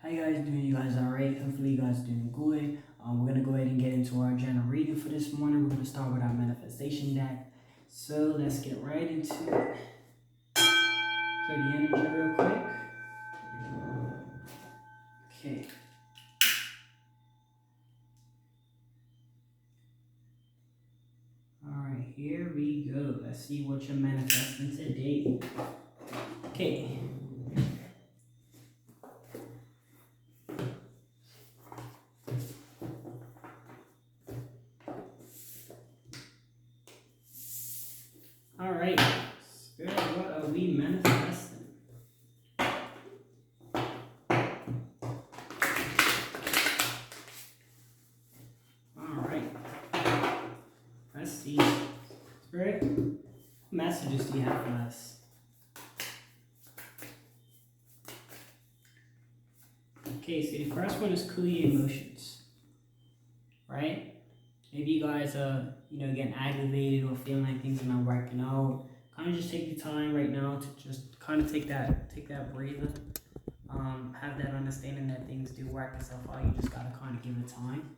How you guys doing? You guys alright? Hopefully you guys doing good. We're gonna go ahead and get into our general reading for this morning. We're gonna start with our manifestation deck. So let's get right into it. Clear the energy real quick. Okay. Alright, here we go. Let's see what you're manifesting today. Okay. Alright. Spirit, what are we manifesting? Alright. Let's see. Spirit, what messages do you have for us? Okay, so the first one is cool your emotions, right? Maybe you guys are, getting aggravated or feeling like things are not working out. Kind of just take your time right now to just kind of take that breather. Have that understanding that things do work itself out. You just gotta kind of give it time.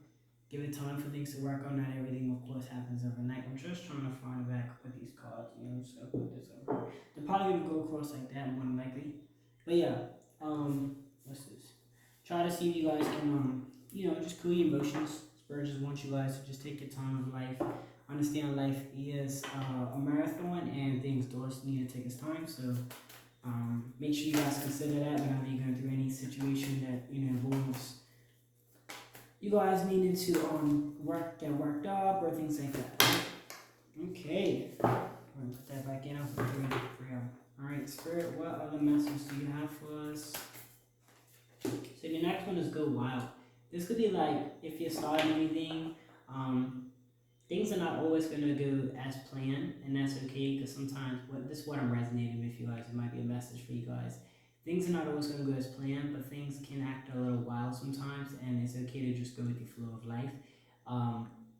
Give it time for things to work out. Not everything, of course, happens overnight. I'm just trying to find a back with these cards. I'm just gonna put this over. They're probably gonna go across like that more than likely. But yeah, what's this? Try to see if you guys can, just cool your emotions. Spirit just wants you guys to just take your time of life. Understand life is a marathon and things does need to take its time. So make sure you guys consider that whenever you're going through any situation that involves you guys needing to get worked up or things like that. Okay, I'm gonna put that back in. I'll put it in. All right, Spirit, what other message do you have for us? So the next one is go wild. This could be like if you're starting anything, things are not always gonna go as planned, and that's okay because sometimes this is what I'm resonating with you guys. It might be a message for you guys. Things are not always gonna go as planned, but things can act a little wild sometimes, and it's okay to just go with the flow of life.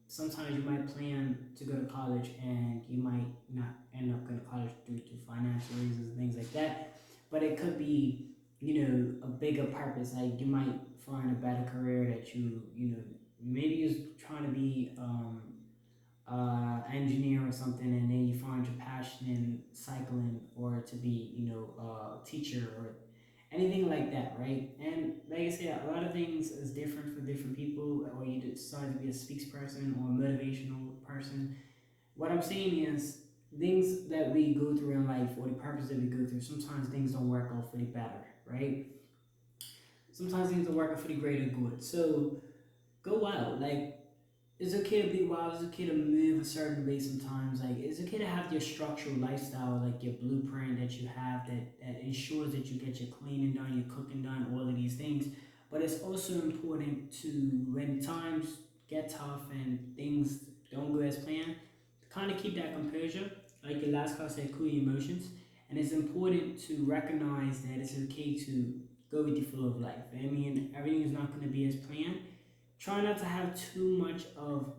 Sometimes you might plan to go to college and you might not end up going to college due to financial reasons and things like that, but it could be a bigger purpose. Like you might find a better career that maybe you're trying to be engineer or something, and then you find your passion in cycling or to be a teacher or anything like that, right? And like I said, a lot of things is different for different people, or you decide to be a speaks person or a motivational person. What I'm saying is things that we go through in life or the purpose that we go through, sometimes things don't work out for the better, right? Sometimes things don't work out for the greater good. So go wild. Like it's okay to be wild, it's okay to move a certain way sometimes. Like it's okay to have your structural lifestyle, like your blueprint that you have that ensures that you get your cleaning done, your cooking done, all of these things. But it's also important to when times get tough and things don't go as planned, kind of keep that composure. Like your last card said, cool your emotions. And it's important to recognize that it's okay to go with the flow of life. I mean, everything is not going to be as planned. Try not to have too much of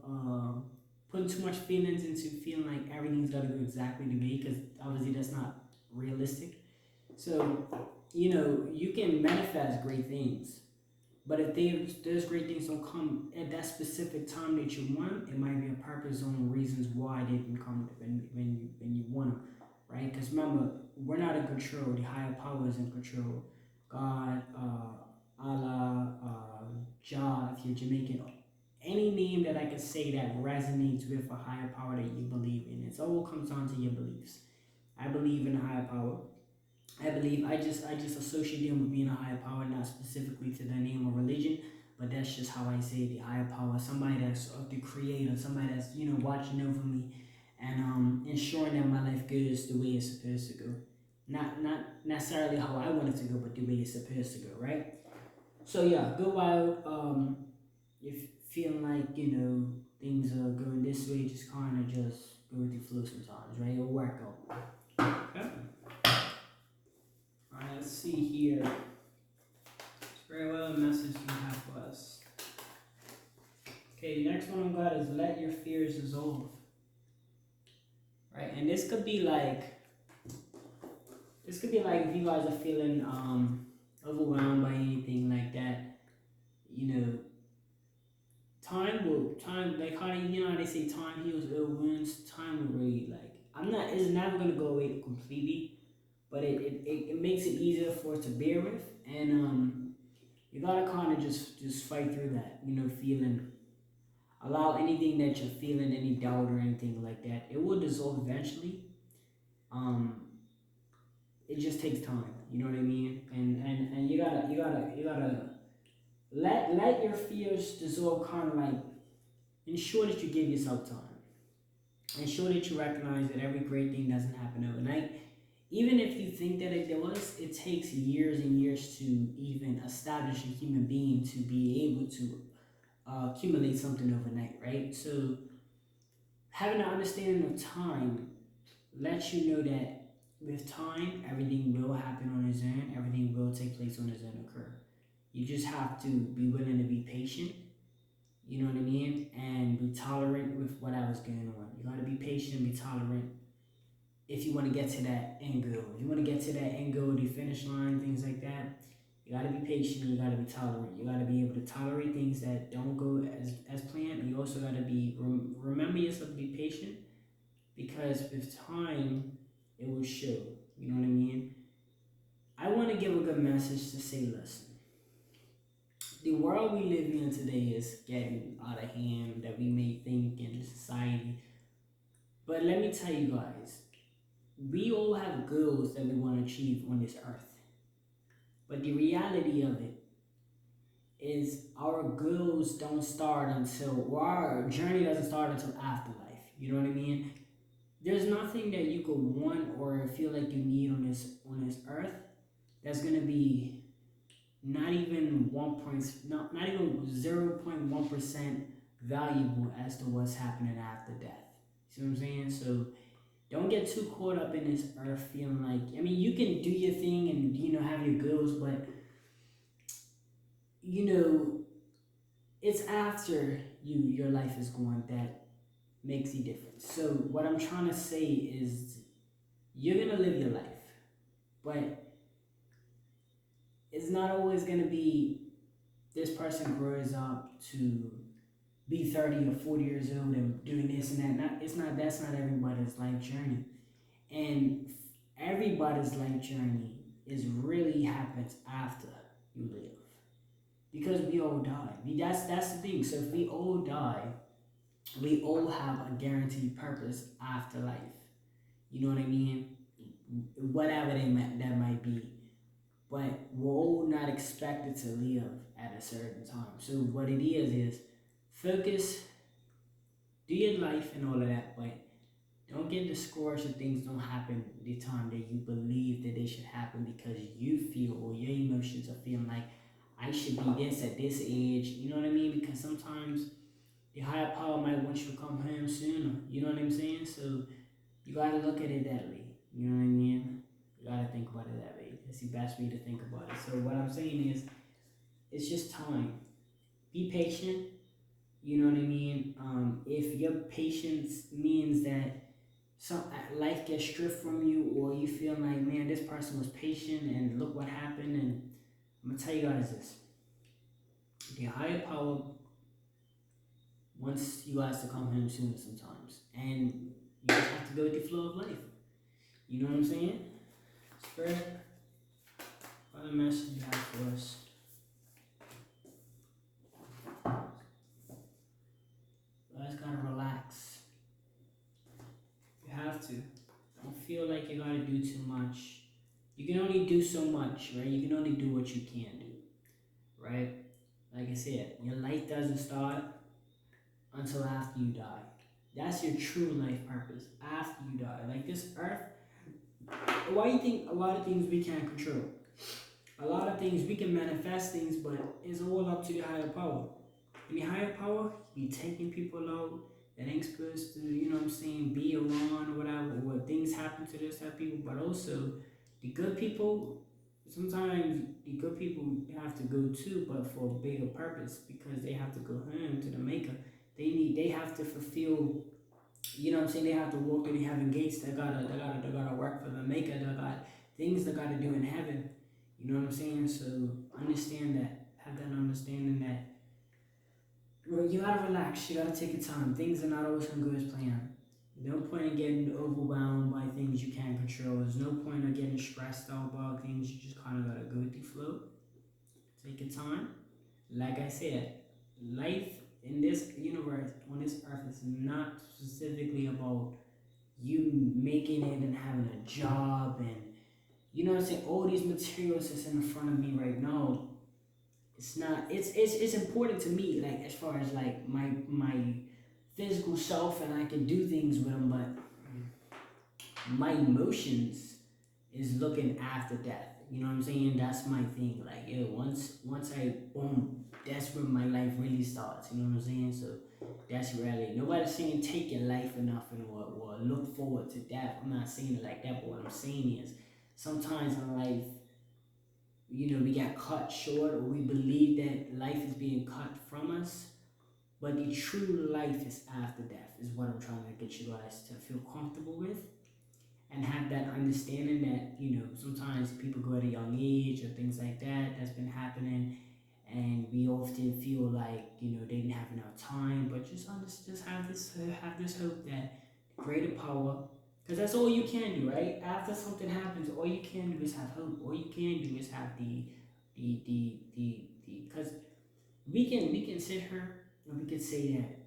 putting too much feelings into feeling like everything's got to go exactly the way, because obviously that's not realistic. So you can manifest great things, but if those great things don't come at that specific time that you want, it might be a purpose on reasons why they didn't come when you want them, right? Because remember, we're not in control. The higher power is in control. God, Allah, Jah, if you're Jamaican, any name that I could say that resonates with a higher power that you believe in. It all comes down to your beliefs. I believe in a higher power. I just associate them with being a higher power, not specifically to their name or religion, but that's just how I say the higher power. Somebody that's of the creator, somebody that's watching over me, and ensuring that my life goes the way it's supposed to go. Not necessarily how I want it to go, but the way it's supposed to go, right? So yeah, go wild. If feeling like things are going this way, just kind of just go with the flow sometimes, right? It'll work out. Okay. All right, let's see here. Very well, a message you have for us. Okay, the next one I got is let your fears dissolve. Right, and this could be like if you guys are feeling overwhelmed by anything like that. time heals ill wounds, time will really like I'm not it's never gonna go away completely, but it makes it easier for us to bear with, and you gotta kind of just fight through that, feeling. Allow anything that you're feeling, any doubt or anything like that, it will dissolve eventually. Um, it just takes time. You know what I mean? And you gotta let your fears dissolve. Kind of like ensure that you give yourself time. Ensure that you recognize that every great thing doesn't happen overnight. Even if you think that it does, it takes years and years to even establish a human being to be able to accumulate something overnight, right? So having an understanding of time lets you know that with time, everything will happen on its own, everything will take place on its own occur. You just have to be willing to be patient, you know what I mean, and be tolerant with whatever's going on. You gotta be patient and be tolerant if you want to get to that end goal. If you want to get to that end goal, the finish line, things like that, you gotta be patient. You gotta be tolerant. You gotta be able to tolerate things that don't go as planned. You also gotta be remember yourself to be patient, because with time, it will show. You know what I mean? I want to give a good message to say, listen, the world we live in today is getting out of hand that we may think in society. But let me tell you guys, we all have goals that we want to achieve on this earth. But the reality of it is our goals don't start until, or our journey doesn't start until afterlife. You know what I mean? There's nothing that you could want or feel like you need on this earth that's gonna be not even not even 0.1% valuable as to what's happening after death. See what I'm saying? So don't get too caught up in this earth feeling like, I mean, you can do your thing and have your goals, but you know it's after your life is gone that makes the difference. So what I'm trying to say is you're gonna live your life, but it's not always gonna be this person grows up to be 30 or 40 years old and doing this and that. That's not everybody's life journey. And everybody's life journey is really happens after you live. Because we all die. That's the thing. So if we all die, we all have a guaranteed purpose after life. You know what I mean? Whatever that might be. But we're all not expected to live at a certain time. So what it is focus, do your life and all of that, but don't get discouraged if things don't happen the time that you believe that they should happen, because you feel, or your emotions are feeling like I should be this at this age. You know what I mean? Because sometimes the higher power might want you to come home sooner. You know what I'm saying? So you gotta look at it that way. You know what I mean? You gotta think about it that way. That's the best way to think about it. So what I'm saying is, it's just time. Be patient. You know what I mean? If your patience means that some life gets stripped from you, or you feel like, man, this person was patient and look what happened, and I'm gonna tell you guys this: the higher power wants you guys to come home sooner sometimes, and you just have to go with the flow of life. You know what I'm saying? Spirit, what other message you have for us? You guys gotta relax. You have to. Don't feel like you gotta do too much. You can only do so much, right? You can only do what you can do, right? Like I said, your life doesn't start until after you die. That's your true life purpose, after you die. Like this earth, why do you think a lot of things we can't control? A lot of things we can manifest things, but it's all up to the higher power. And the higher power be taking people out that ain't supposed to, be around or whatever, or things happen to those type of people. But also, the good people, sometimes the good people have to go too, but for a bigger purpose, because they have to go home to the maker. They have to fulfill, they have to walk through the heaven gates. They gotta work for the maker. They got things they gotta do in heaven. You know what I'm saying? So understand that. Have that understanding that you gotta relax. You gotta take your time. Things are not always gonna go as planned. No point in getting overwhelmed by things you can't control. There's no point in getting stressed out about things. You just kind of gotta go with the flow. Take your time. Like I said, life in this universe, on this earth, is not specifically about you making it and having a job and you know what I'm saying. All these materials that's in front of me right now, it's not. It's important to me. Like as far as like my physical self, and I can do things with them, but my emotions is looking after death. You know what I'm saying? That's my thing. Like, yeah, once I boom, that's where my life really starts. You know what I'm saying? So that's really nobody's saying take your life enough and or look forward to death. I'm not saying it like that, but what I'm saying is sometimes in life, we got cut short or we believe that life is being cut from us. But the true life is after death, is what I'm trying to get you guys to feel comfortable with and have that understanding that sometimes people go at a young age or things like that that's been happening, and we often feel like they didn't have enough time. But just have this hope that greater power, because that's all you can do, right? After something happens, all you can do is have hope. All you can do is have the because we can sit here and we can say that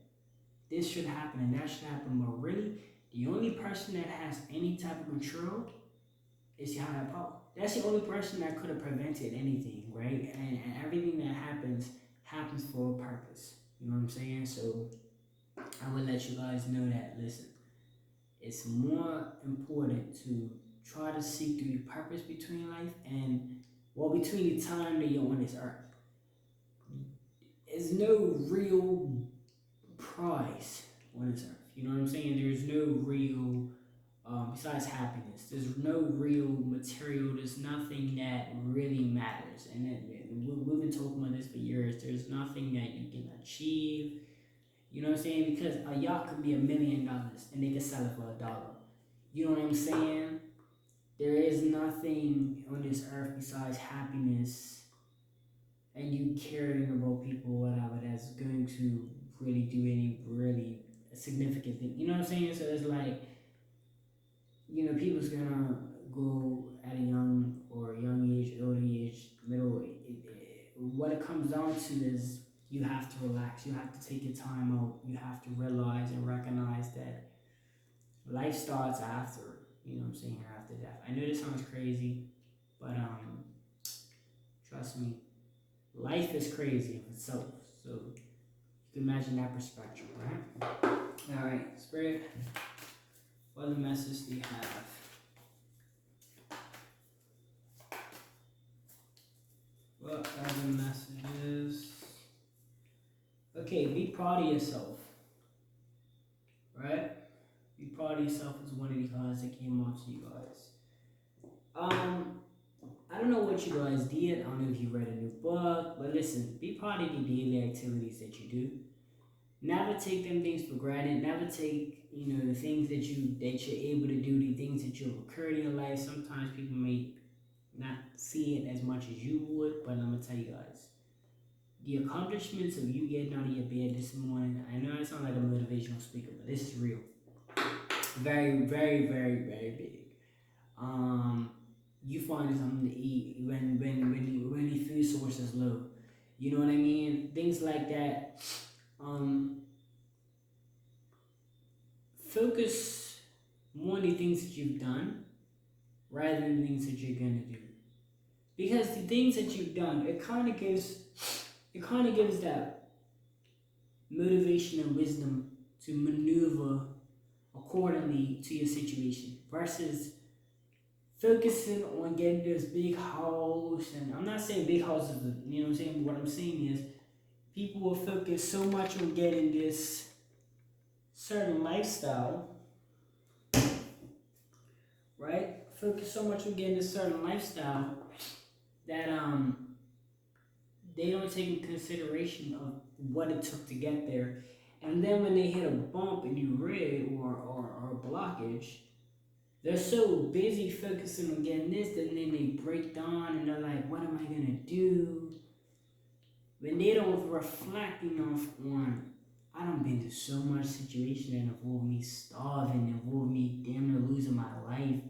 this should happen and that should happen, but really the only person that has any type of control is the higher power. That's the only person that could have prevented anything, right? And everything that happens for a purpose. You know what I'm saying? So I would let you guys know that, listen, it's more important to try to seek the purpose between life and, well, between the time that you're on this earth. There's no real prize on this earth. You know what I'm saying? There's no real, besides happiness, there's no real material. There's nothing that really matters. And we've been talking about this for years. There's nothing that you can achieve. You know what I'm saying? Because a yacht could be $1 million and they can sell it for $1. You know what I'm saying? There is nothing on this earth besides happiness and you caring about people, whatever, that's going to really do any really significant thing. You know what I'm saying? So it's like, people's gonna go at a young age, early age, middle. What it comes down to is you have to relax. You have to take your time out. You have to realize and recognize that life starts after. You know what I'm saying? After death. I know this sounds crazy, but trust me, life is crazy in itself. So you can imagine that perspective, right? All right, Spirit. What other message do you have? What other messages? Okay, be proud of yourself. Right? Be proud of yourself is one of the cards that came out to you guys. I don't know what you guys did. I don't know if you read a new book, but listen, be proud of the daily activities that you do. Never take them things for granted. Never take, the things that you're able to do, the things that you've occurred in your life. Sometimes people may not see it as much as you would, but I'm gonna tell you guys, the accomplishments of you getting out of your bed this morning. I know I sound like a motivational speaker, but this is real. Very, very, very, very big. You find something to eat when the food source is low. You know what I mean? Things like that. Focus more on the things that you've done rather than the things that you're gonna do. Because the things that you've done, it kind of gives that motivation and wisdom to maneuver accordingly to your situation versus focusing on getting this big house. And I'm not saying big houses, you know what I'm saying? What I'm saying is people will focus so much on getting this certain lifestyle, right? Focus so much on getting this certain lifestyle that they don't take into consideration of what it took to get there. And then when they hit a bump in the rig or a blockage, they're so busy focusing on getting this, and then they break down and they're like, what am I gonna do when they don't reflect enough on, I done been through so much situation that involved me starving, involved me damn near losing my life.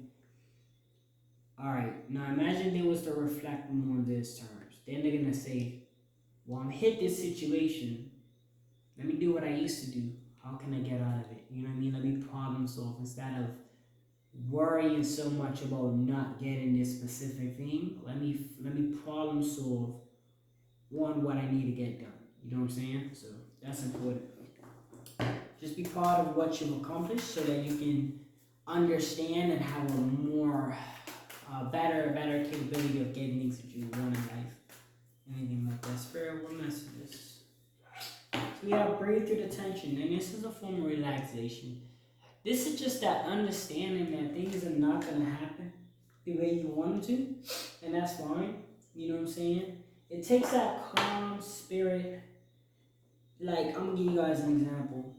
Alright, now imagine they was to reflect more on this terms. Then they're gonna say, well, I'm hit this situation. Let me do what I used to do. How can I get out of it? You know what I mean? Let me problem solve instead of worrying so much about not getting this specific thing. Let me problem solve on what I need to get done. You know what I'm saying? So that's important. Just be proud of what you've accomplished so that you can understand and have a more better capability of getting things that you want in life. Anything like that. Spirit, what messages? So we have breathe through the tension, and this is a form of relaxation. This is just that understanding that things are not gonna happen the way you want them to, and that's fine. You know what I'm saying? It takes that calm spirit. Like I'm gonna give you guys an example.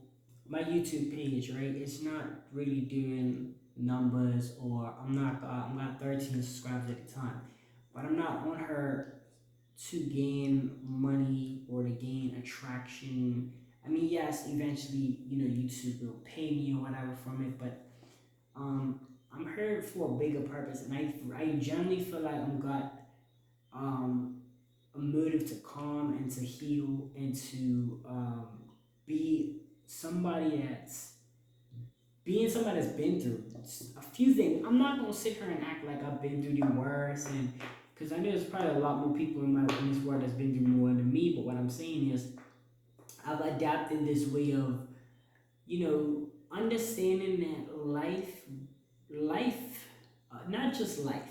My YouTube page, right? It's not really doing numbers, or I'm not 13 subscribers at the time, but I'm not on her to gain money or to gain attraction. I mean, yes, eventually, YouTube will pay me or whatever from it, but um, I'm here for a bigger purpose, and I generally feel like I'm got um, a motive to calm and to heal and to be somebody that's being somebody that's been through a few things. I'm not gonna sit here and act like I've been through the worst, and because I know there's probably a lot more people in this world that's been through more than me. But what I'm saying is, I've adapted this way of understanding that life, not just life,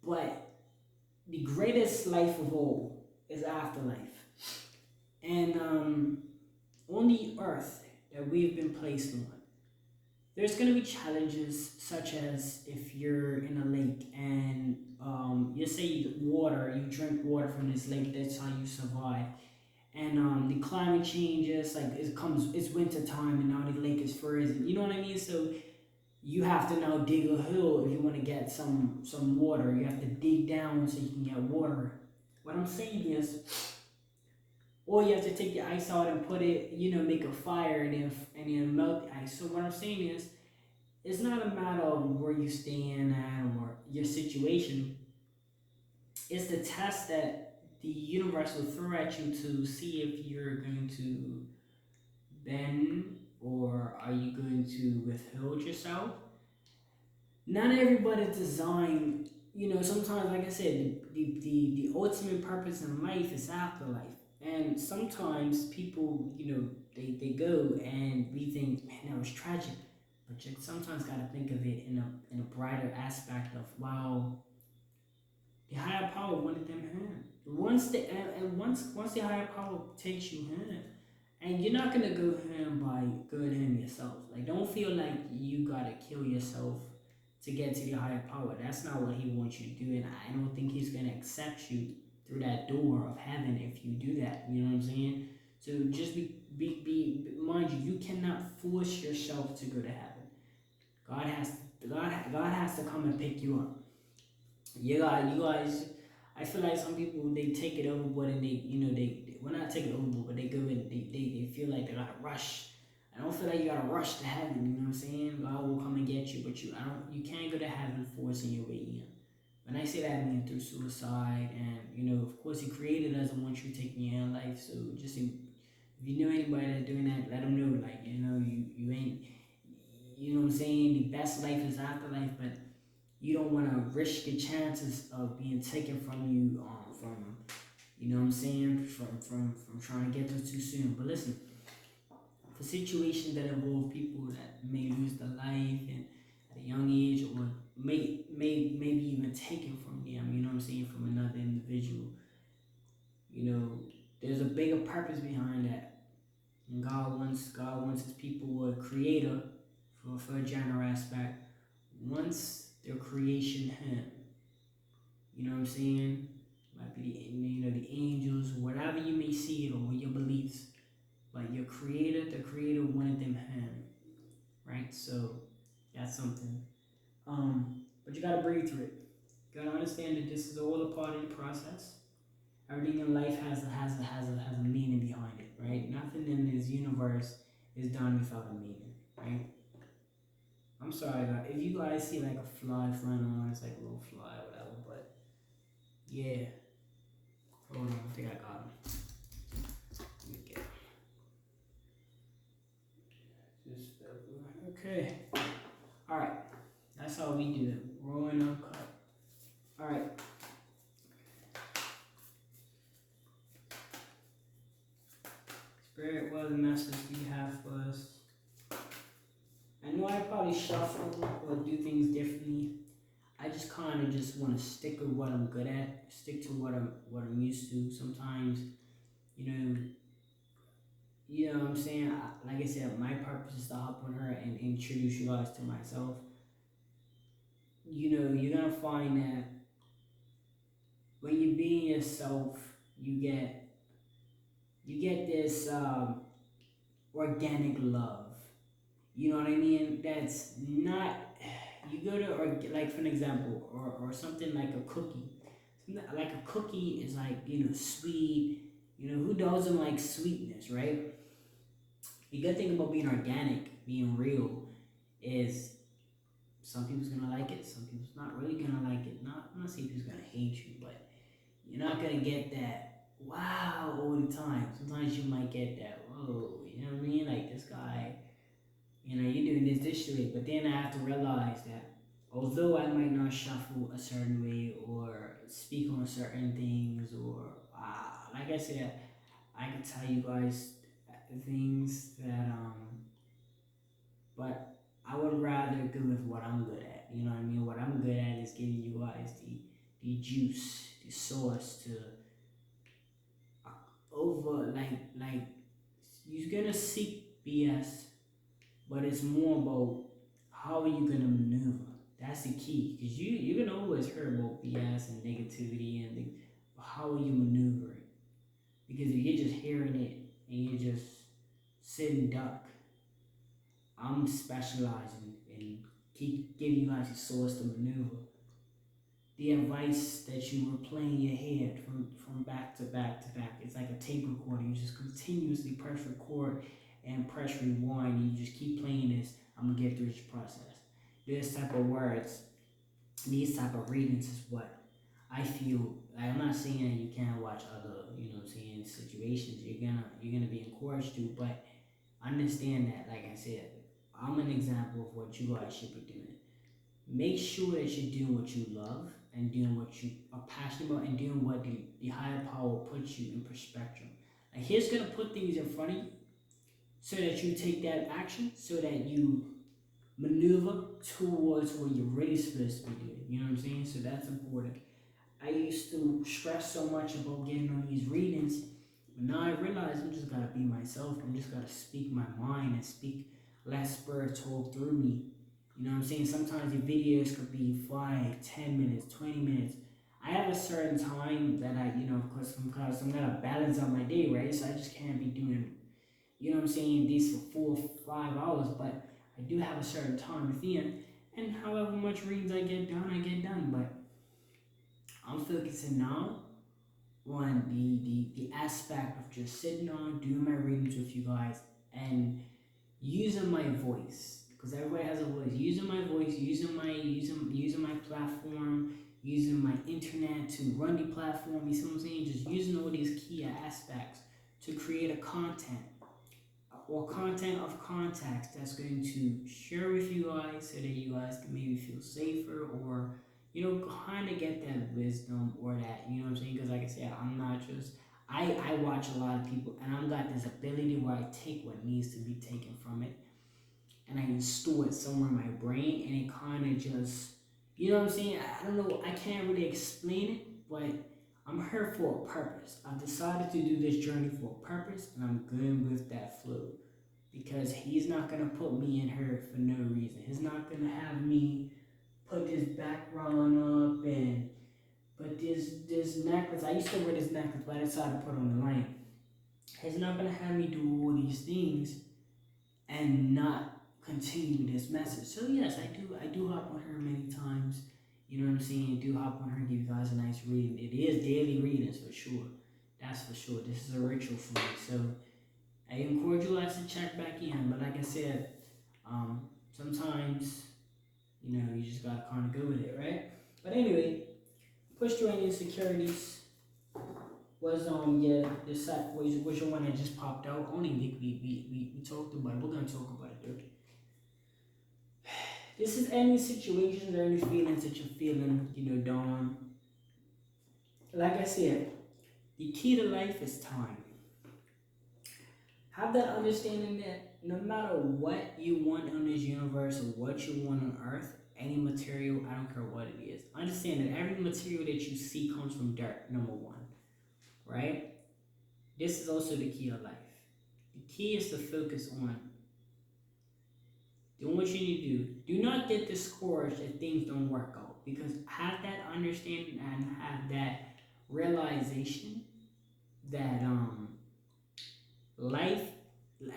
but the greatest life of all is afterlife, and on the earth that we've been placed on. There's going to be challenges such as if you're in a lake and you say water, you drink water from this lake, that's how you survive. And the climate changes, like it's winter time and now the lake is frozen. You know what I mean? So you have to now dig a hill if you want to get some water. You have to dig down so you can get water. What I'm saying is, or you have to take the ice out and put it, make a fire and then melt the ice. So what I'm saying is, it's not a matter of where you stand at or your situation. It's the test that the universe will throw at you to see if you're going to bend or are you going to withhold yourself. Not everybody's designed, sometimes, like I said, the ultimate purpose in life is afterlife. And sometimes people, they go and we think, man, that was tragic. But you sometimes got to think of it in a brighter aspect of, wow, the higher power wanted them home. Once the higher power takes you home, and you're not gonna go home by going home yourself. Like, don't feel like you gotta kill yourself to get to the higher power. That's not what he wants you to do, and I don't think he's gonna accept you through that door of heaven if you do that. You know what I'm saying? So just mind you, you cannot force yourself to go to heaven. God has to come and pick you up. You guys. I feel like some people they take it overboard and they well, not take it overboard, but they go and they feel like they gotta rush. I don't feel like you gotta rush to heaven. You know what I'm saying? God will come and get you, but you can't go to heaven forcing your way in. When I say that, I mean through suicide, and of course, He created us and wants you taking your own life. So just if you know anybody that's doing that, let them know. Like, you ain't. You know what I'm saying? The best life is afterlife, but you don't want to risk your chances of being taken from you from you know what I'm saying from trying to get there too soon. But listen, for situations that involve people that may lose their life and at a young age, or maybe even taken from them, you know what I'm saying, from another individual, there's a bigger purpose behind that. And God wants His people, a creator, for a general aspect, wants their creation Him. You know what I'm saying? Might be the angels, whatever you may see it, or your beliefs. But your creator, the creator wanted them Him, right? So that's something. But you gotta breathe through it. You gotta understand that this is all a part of the process. Everything in life has a meaning behind it, right? Nothing in this universe is done without a meaning, right? I'm sorry, guys. If you guys see like a fly flying around, it's like a little fly or whatever. But yeah, hold on, I think I got him. Let me get this. Okay. All right. That's how we do it. Rolling up cut. All right. Spirit, what other message do you have for us? I know I probably shuffle or do things differently. I just kind of just want to stick with what I'm good at, stick to what I'm used to. Sometimes, you know, you know what I'm saying. Like I said, my purpose is to hop on her and introduce you guys to myself. You know, you're gonna find that when you're being yourself, you get this organic love. You know what I mean? That's not, you go to, or like for an example, or something like a cookie. Something like a cookie is like, sweet. Who doesn't like sweetness, right? The good thing about being organic, being real, is some people's gonna like it, some people's not really gonna like it. I'm not saying people's gonna hate you, but you're not gonna get that wow all the time. Sometimes you might get that whoa, you know what I mean? Like this guy, you're doing this way, but then I have to realize that although I might not shuffle a certain way or speak on certain things, or like I said, I can tell you guys things that but I would rather go with what I'm good at. You know what I mean? What I'm good at is giving you guys the juice, the sauce to over like you're gonna seek BS, but it's more about how are you gonna maneuver. That's the key, because you're gonna always hear about BS and negativity how are you maneuvering? Because if you're just hearing it and you're just sitting duck, I'm specializing in keep giving you guys a source to maneuver. The advice that you were playing in your head from back to back to back. It's like a tape recorder. You just continuously press record and press rewind, and you just keep playing this. I'm gonna get through this process. This type of words, these type of readings is what I feel. Like, I'm not saying that you can't watch other, situations. You're gonna be encouraged to, but understand that, like I said, I'm an example of what you guys should be doing. Make sure that you're doing what you love and doing what you are passionate about and doing what the higher power puts you in perspective. Like here's gonna put things in front of you so that you take that action, so that you maneuver towards what you're really supposed to be doing. You know what I'm saying? So that's important. I used to stress so much about getting on these readings, but now I realize I'm just gotta be myself. I'm just gotta speak my mind and let spirit talk through me. You know what I'm saying? Sometimes the videos could be 5, 10 minutes, 20 minutes. I have a certain time that of course, because I'm gonna balance out my day, right? So I just can't be doing, these for 4 or 5 hours, but I do have a certain time within. And however much readings I get done, I get done. But I'm focusing now on the aspect of just sitting on, doing my readings with you guys, and using my voice, because everybody has a voice. Using my voice, using my platform, using my internet to run the platform. You see what I'm saying? Just using all these key aspects to create a content or content of context that's going to share with you guys, so that you guys can maybe feel safer, or kind of get that wisdom, or that, you know what I'm saying? Because like I said, I'm not just, I watch a lot of people, and I've got this ability where I take what needs to be taken from it and I can store it somewhere in my brain, and it kind of just, you know what I'm saying? I don't know, I can't really explain it, but I'm here for a purpose. I've decided to do this journey for a purpose, and I'm going with that flow, because he's not gonna put me in here for no reason. He's not gonna have me put this background up and put this necklace. I used to wear this necklace, but I decided to put on the line. He's not gonna have me do all these things and not continue this message. So yes, I do hop on her many times, You know what I'm saying? Do hop on here and give you guys a nice reading. It is daily readings for sure. That's for sure. This is a ritual for me. So I encourage you guys to check back in. But like I said, sometimes, you just gotta kind of go with it, right? But anyway, push through any insecurities was yeah, the site was your one that just popped out. Only we talked about it. We're gonna talk about it, dude. This is any situations or any feelings that you're feeling, down. Like I said, the key to life is time. Have that understanding that no matter what you want on this universe or what you want on earth, any material, I don't care what it is. Understand that every material that you see comes from dirt, number one, right? This is also the key of life. The key is to focus on doing what you need to do. Do not get discouraged if things don't work out, because have that understanding and have that realization that life,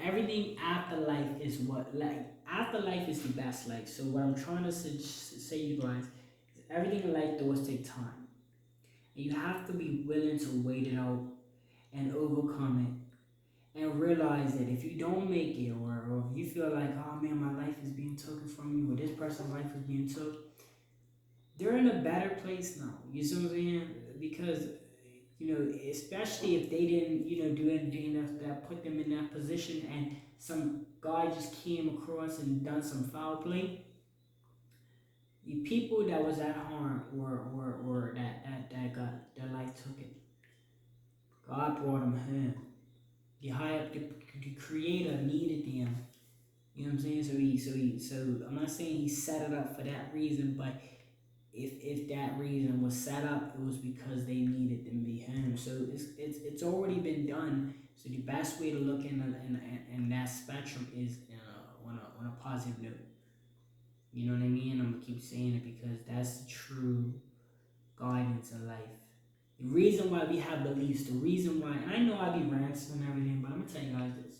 everything after life is what, like, after life is the best life. So what I'm trying to say, you guys, is everything in life does take time, and you have to be willing to wait it out and overcome it, and realize that if you don't make it, or if you feel like, oh man, my life is being taken from you, or this person's life is being took, they're in a better place now. You see what I'm saying? Because especially if they didn't, do anything that put them in that position, and some guy just came across and done some foul play. The people that was at harm, or that got their life took it, God brought them home. The creator needed them. You know what I'm saying? So I'm not saying he set it up for that reason, but if that reason was set up, it was because they needed them to be him. So it's already been done. So the best way to look in that spectrum is on a positive note. You know what I mean? I'm gonna keep saying it because that's the true guidance in life. The reason why we have beliefs, the reason why, and I know I be ranting and everything, but I'm gonna tell you guys this: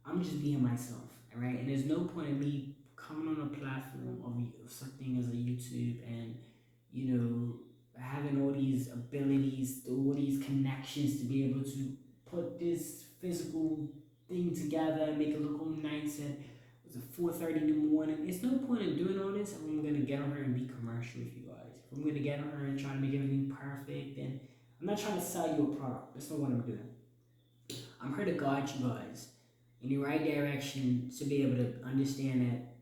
I'm just being myself, all right? And there's no point in me coming on a platform of something as a YouTube and having all these abilities, all these connections to be able to put this physical thing together and make it look all nice at 4:30 in the morning. It's no point in doing all this if I'm gonna get on her and be commercial with you guys. If I'm gonna get on her and try to make everything perfect, then I'm not trying to sell you a product. That's not what I'm doing. I'm here to guide you guys in the right direction to be able to understand that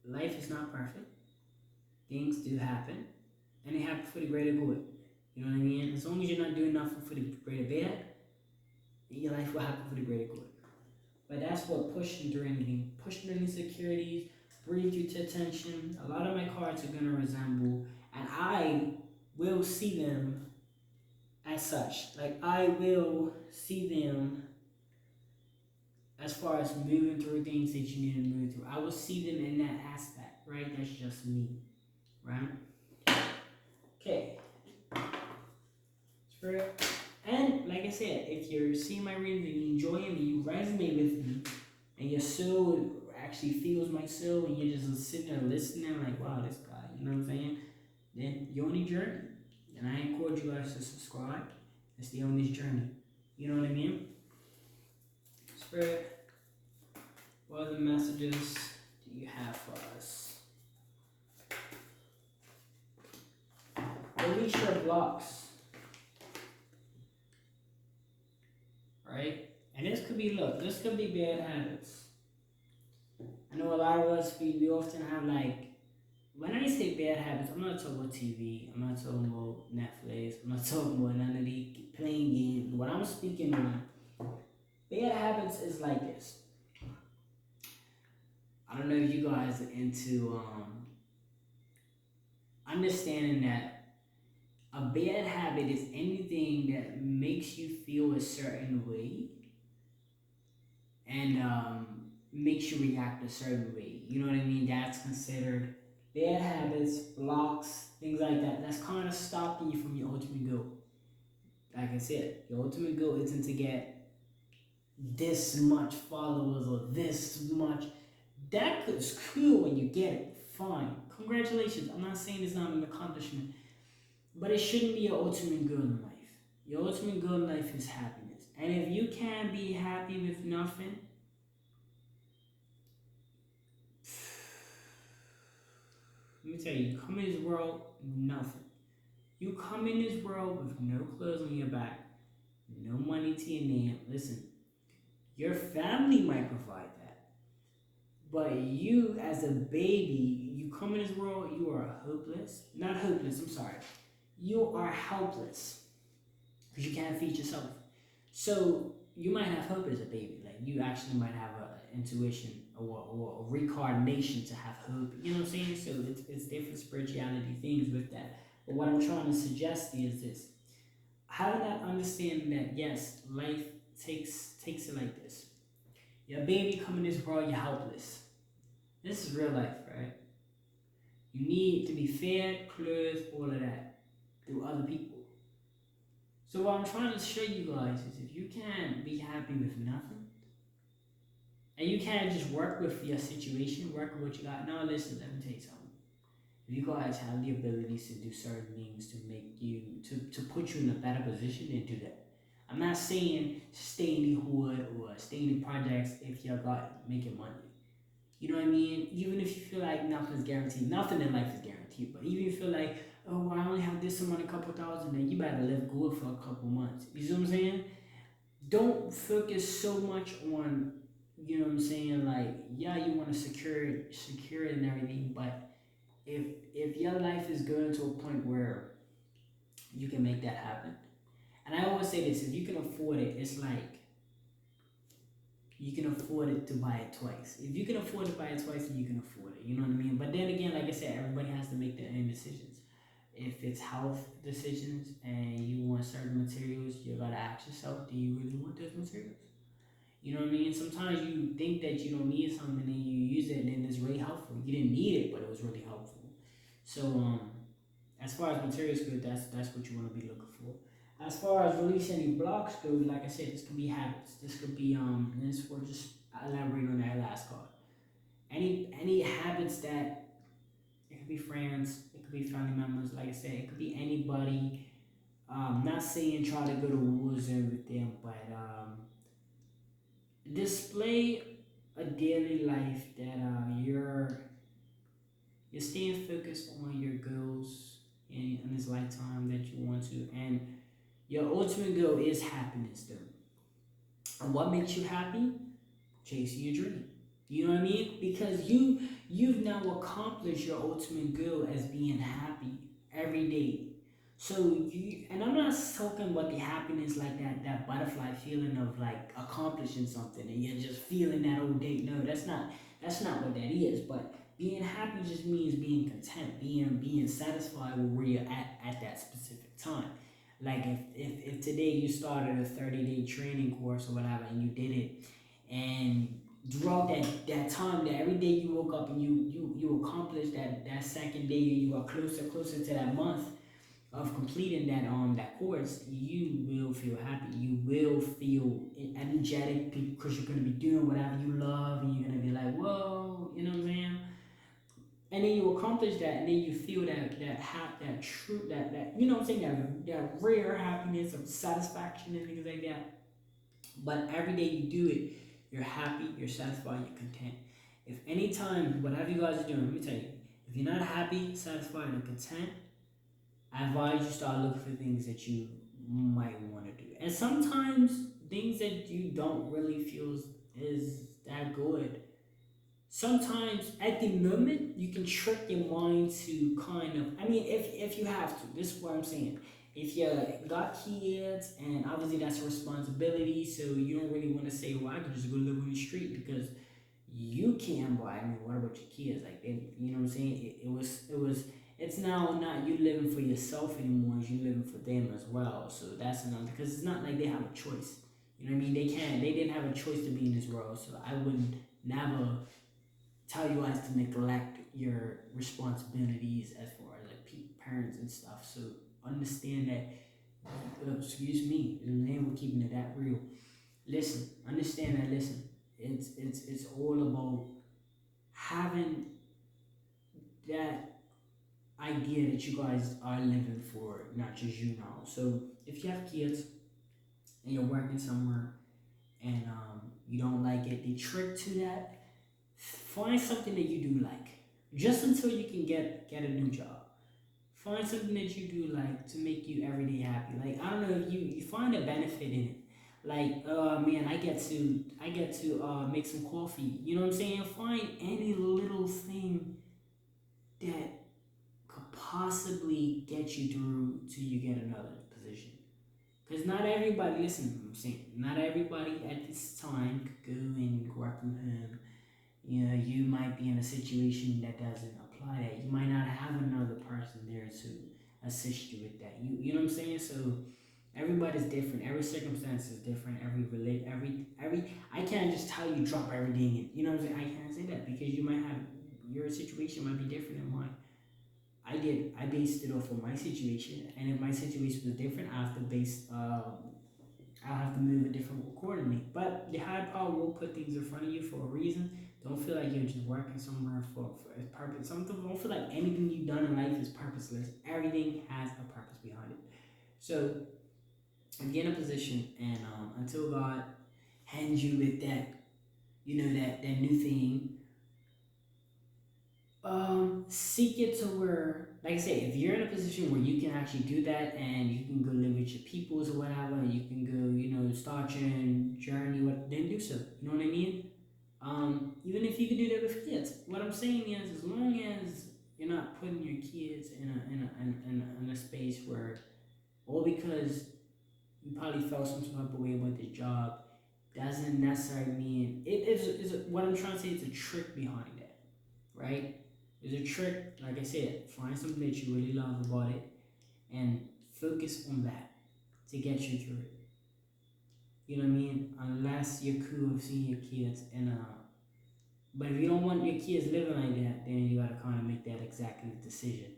life is not perfect. Things do happen, and they happen for the greater good. You know what I mean? As long as you're not doing nothing for the greater bad, your life will happen for the greater good. But that's what pushing through anything, pushing through insecurities, breathe you to attention. A lot of my cards are gonna resemble, and I will see them as such. Like, I will see them as far as moving through things that you need to move through. I will see them in that aspect, right? That's just me, right? Okay. Spirit. And like I said, if you're seeing my readings and you enjoy them and you resonate with me, and your soul actually feels my soul, and you're just sitting there listening, like, wow, this guy, you know what I'm saying? Then you're on a journey. And I encourage you guys to subscribe and stay on this journey. You know what I mean? Spirit, what other messages do you have for us? Release your blocks. Right? And this could be, look, this could be bad habits. I know a lot of us, we often have, like, when I say bad habits, I'm not talking about TV, I'm not talking about Netflix, I'm not talking about none of the playing games. What I'm speaking on, bad habits is like this. I don't know if you guys are into understanding that a bad habit is anything that makes you feel a certain way and makes you react a certain way. You know what I mean? That's considered bad habits, blocks, things like that. That's kind of stopping you from your ultimate goal. Like I said, your ultimate goal isn't to get this much followers or this much. That is cool when you get it fine. Congratulations. I'm not saying it's not an accomplishment, but it shouldn't be your ultimate goal in life. Your ultimate goal in life is happiness. And if you can't be happy with nothing, let me tell you, you come in this world with nothing. You come in this world with no clothes on your back, no money to your name. Listen, your family might provide that. But you, as a baby, you come in this world, you are hopeless. Not hopeless, I'm sorry. You are helpless because you can't feed yourself. So you might have hope as a baby. Like you actually might have an intuition or a reincarnation to have hope. You know what I'm saying? So it's different spirituality things with that. But what I'm trying to suggest is this. Having that understanding that yes, life takes it like this. Your baby coming in this world, you're helpless. This is real life, right? You need to be fed, clothed, all of that through other people. So what I'm trying to show you guys is if you can't be happy with nothing, and you can't just work with your situation, work with what you got. Now listen, let me tell you something. If you guys have the abilities to do certain things to make you to put you in a better position, then do that. I'm not saying stay in the hood or stay in the projects if you got making money. You know what I mean? Even if you feel like nothing's guaranteed, nothing in life is guaranteed. But even if you feel like, oh, well, I only have this amount, a couple thousand, then you better live good for a couple months. You see what I'm saying? Don't focus so much on, you know what I'm saying? Like, yeah, you want to secure it and everything, but if your life is going to a point where you can make that happen, and I always say this: if you can afford it, it's like you can afford it to buy it twice. If you can afford to buy it twice, then you can afford it. You know what I mean? But then again, like I said, everybody has to make their own decisions. If it's health decisions and you want certain materials, you gotta ask yourself, do you really want those materials? You know what I mean? Sometimes you think that you don't need something and you use it and then it's really helpful. You didn't need it, but it was really helpful. So as far as materials go, that's what you want to be looking for. As far as releasing any blocks go, like I said, this could be habits. This could be this will just elaborate on that last card. Any habits that it could be friends, it could be family members, like I said, it could be anybody. Not saying try to go to wars with them, but display a daily life that you're staying focused on your goals in this lifetime that you want to, and your ultimate goal is happiness, though. And what makes you happy? Chasing your dream. You know what I mean? Because you've now accomplished your ultimate goal as being happy every day. So you and I'm not talking about the happiness like that butterfly feeling of like accomplishing something and you're just feeling that whole day. No, that's not what that is. But being happy just means being content, being satisfied with where you're at that specific time. Like if today you started a 30-day training course or whatever and you did it and throughout that time that every day you woke up and you accomplished that second day you got closer to that month of completing that course, you will feel happy. You will feel energetic because you're gonna be doing whatever you love, and you're gonna be like, whoa, you know what I'm saying? And then you accomplish that, and then you feel that true that you know what I'm saying that rare happiness of satisfaction and things like that. But every day you do it, you're happy, you're satisfied, you're content. If anytime, whatever you guys are doing, let me tell you, if you're not happy, satisfied, and content, I advise you start looking for things that you might want to do. And sometimes things that you don't really feel is that good. Sometimes at the moment you can trick your mind to kind of I mean if you have to, this is what I'm saying. If you got kids and obviously that's a responsibility, so you don't really want to say, well, I could just go live on the street because you can, but I mean, what about your kids? Like, you know what I'm saying? It's now not you living for yourself anymore. It's you living for them as well. So that's another, because it's not like they have a choice. You know what I mean? They didn't have a choice to be in this world. So I would never tell you guys to neglect your responsibilities as far as like parents and stuff. So understand that, excuse me, in the name of keeping it that real. Listen, understand that. Listen, it's all about having that idea that you guys are living for, not just you now. So if you have kids and you're working somewhere and you don't like it, the trick to that, find something that you do like, just until you can get a new job. Find something that you do like to make you every day happy. Like I don't know, you find a benefit in it. Like man, I get to make some coffee. You know what I'm saying? Find any little thing that could possibly get you through till you get another position. Because not everybody, listen, I'm saying, not everybody at this time could go and work from home. You know, you might be in a situation that doesn't apply that. You might not have another person there to assist you with that. You know what I'm saying? So everybody's different. Every circumstance is different. Every I can't just tell you drop everything in. You know what I'm saying? I can't say that because you might have your situation might be different than mine. I based it off of my situation, and if my situation was different, I'll have to move it different accordingly. But the high power will put things in front of you for a reason. Don't feel like you're just working somewhere for a purpose. Don't feel like anything you've done in life is purposeless. Everything has a purpose behind it. So if you're in a position and until God hands you with that, that new thing, seek it to where, like I say, if you're in a position where you can actually do that and you can go live with your peoples or whatever, and you can go, start your own journey, then do so. You know what I mean? Even if you can do that with kids, what I'm saying is, as long as you're not putting your kids in a space where, all because you probably felt some type of way about the job, doesn't necessarily mean what I'm trying to say is a trick behind that, right? There's a trick, like I said, find something that you really love about it and focus on that to get you through it. You know what I mean? Unless you're cool with seeing your kids and but if you don't want your kids living like that, then you gotta kinda make that exactly the decision.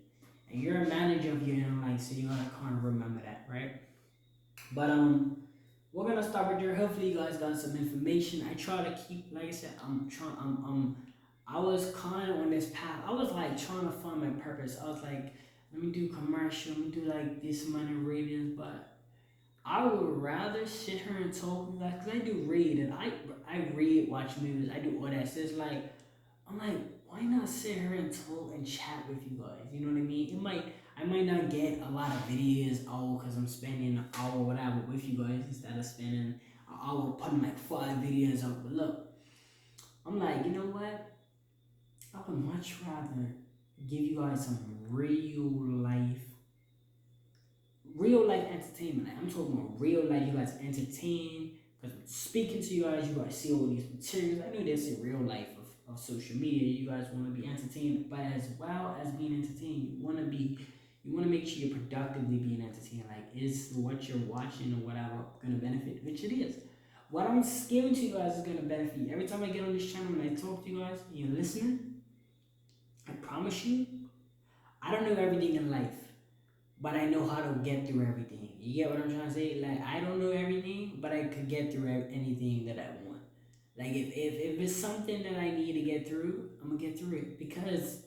And you're a manager of your own life, so you gotta kinda remember that, right? But we're gonna start right there. Hopefully you guys got some information. I try to keep, like I said, I was kind of on this path. I was like trying to find my purpose. I was like, let me do commercial, let me do like this amount of ratings, but I would rather sit here and talk like, cause I do read and I read, watch movies, I do all that. So it's like I'm like, why not sit here and talk and chat with you guys? You know what I mean? I might not get a lot of videos, because I'm spending an hour or whatever with you guys instead of spending an hour putting like 5 videos up. But look, I'm like, you know what? I would much rather give you guys some real life entertainment. Like, I'm talking about real life. You guys entertain. Because speaking to you guys see all these materials. I know there's a real life of social media. You guys want to be entertained, but as well as being entertained, you want to make sure you're productively being entertained. Like, is what you're watching or whatever going to benefit? Which it is. What I'm giving to you guys is going to benefit you. Every time I get on this channel and I talk to you guys, and you're listening, I promise you, I don't know everything in life, but I know how to get through everything. You get what I'm trying to say? Like, I don't know everything, but I could get through anything that I want. Like, if it's something that I need to get through, I'm gonna get through it because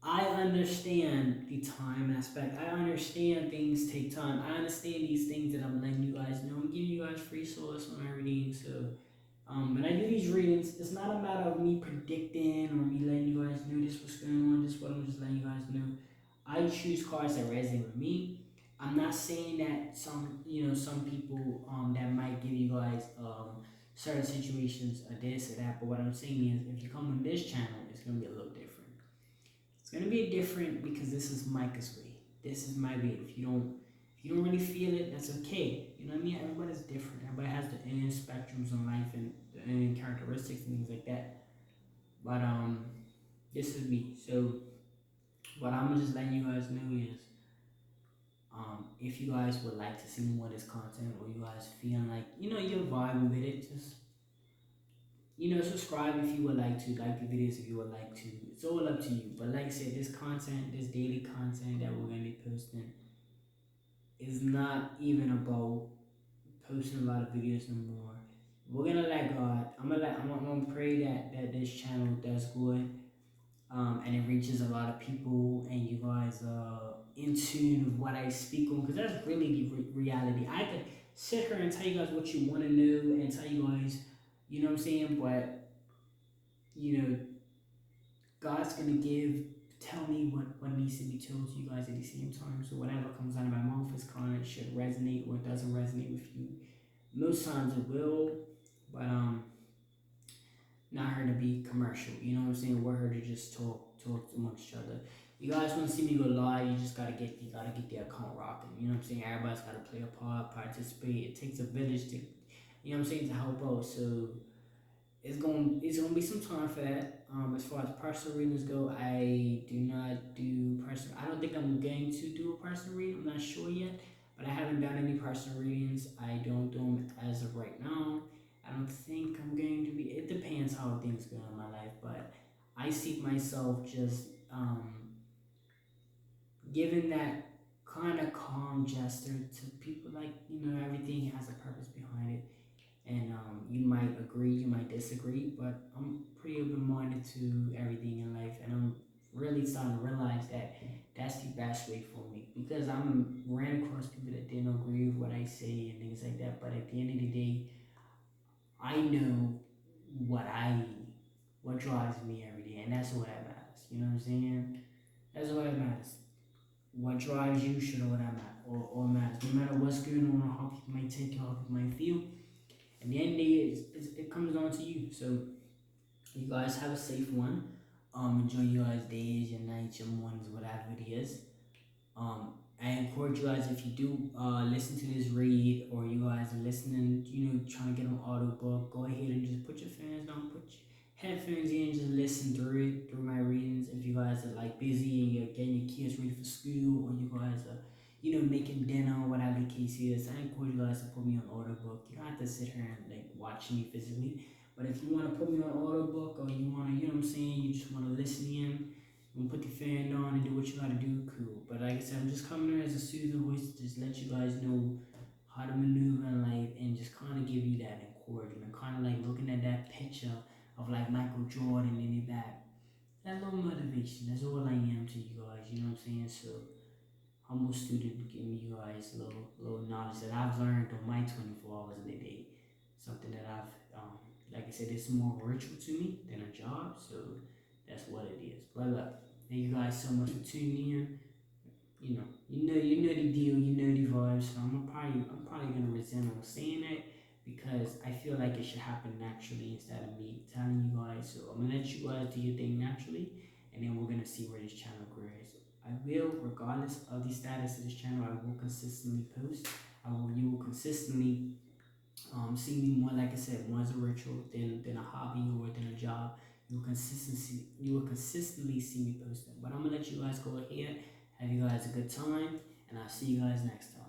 I understand the time aspect. I understand things take time. I understand these things that I'm letting you guys know. I'm giving you guys free source on everything. So, when I do these readings, it's not a matter of me predicting or me letting you guys know this what's going on. This what I'm just letting you guys know. I choose cards that resonate with me. I'm not saying that some people that might give you guys certain situations or this or that, but what I'm saying is if you come on this channel, it's gonna be a little different. It's gonna be different because this is Micah's way. This is my way. If you don't really feel it, that's okay. You know what I mean? Everybody's different. Everybody has their own spectrums in life and their own characteristics and things like that. But this is me. So what I'm just letting you guys know is if you guys would like to see more of this content or you guys feeling like you're vibing with it, just subscribe if you would like the videos if you would like to. It's all up to you. But like I said, this daily content that we're gonna be posting is not even about posting a lot of videos no more. We're gonna let God. I'm gonna pray that this channel does good. and it reaches a lot of people, and you guys in tune with what I speak on, because that's really the reality. I could sit here and tell you guys what you want to know and tell you guys, you know what I'm saying, but you know, God's gonna tell me what needs to be told to you guys at the same time. So whatever comes out of my mouth is kind of should resonate or it doesn't resonate with you. Most times it will, but not her to be commercial. You know what I'm saying? We're here to just talk amongst each other. You guys want to see me go live? You gotta get the account rocking. You know what I'm saying? Everybody's gotta play a part, participate. It takes a village to, you know what I'm saying, to help out. So it's gonna be some time for that. As far as personal readings go, I do not do personal. I don't think I'm going to do a personal reading. I'm not sure yet, but I haven't done any personal readings. I don't do them as of right now. I don't think I'm going to be. It depends how things go in my life, but I see myself just giving that kind of calm gesture to people. Like, everything has a purpose behind it, and you might agree, you might disagree, but I'm pretty open-minded to everything in life, and I'm really starting to realize that that's the best way for me, because I'm ran across people that didn't agree with what I say and things like that, but at the end of the day, I know what I what drives me every day, and that's what matters. You know what I'm saying? That's what matters. What drives you should know what I matter or matters. No matter what's going on, how people might take you, how people might feel. At the end of the day, it comes down to you. So you guys have a safe one. Enjoy your guys' days, your nights, your mornings, whatever it is. I encourage you guys, if you do listen to this read, or you guys are listening, trying to get an audiobook, go ahead and just put your fans down, put your headphones in, just listen through it, through my readings. If you guys are like busy and you're getting your kids ready for school, or you guys are, making dinner, whatever the case is, I encourage you guys to put me on audiobook. You don't have to sit here and like watch me physically, but if you want to put me on audiobook, or you want to, you know what I'm saying, you just want to listen in, and put the fan on and do what you gotta do, cool. But like I said, I'm just coming here as a soothing voice to just let you guys know how to maneuver in life, and just kind of give you that encouragement, kind of like looking at that picture of like Michael Jordan in the back. That little motivation, that's all I am to you guys, you know what I'm saying? So, humble student giving you guys little knowledge that I've learned on my 24 hours in a day. Something that like I said, it's more ritual to me than a job, so that's what it is. But look, thank you guys so much for tuning in. You know the deal, you know the vibes. So I'm probably gonna resent on saying that, because I feel like it should happen naturally instead of me telling you guys. So I'm gonna let you guys do your thing naturally, and then we're gonna see where this channel grows. I will, regardless of the status of this channel, I will consistently post. You will consistently see me more, like I said, more as a ritual than a hobby or than a job. You will consistently see me posting. But I'm gonna let you guys go ahead, have you guys a good time, and I'll see you guys next time.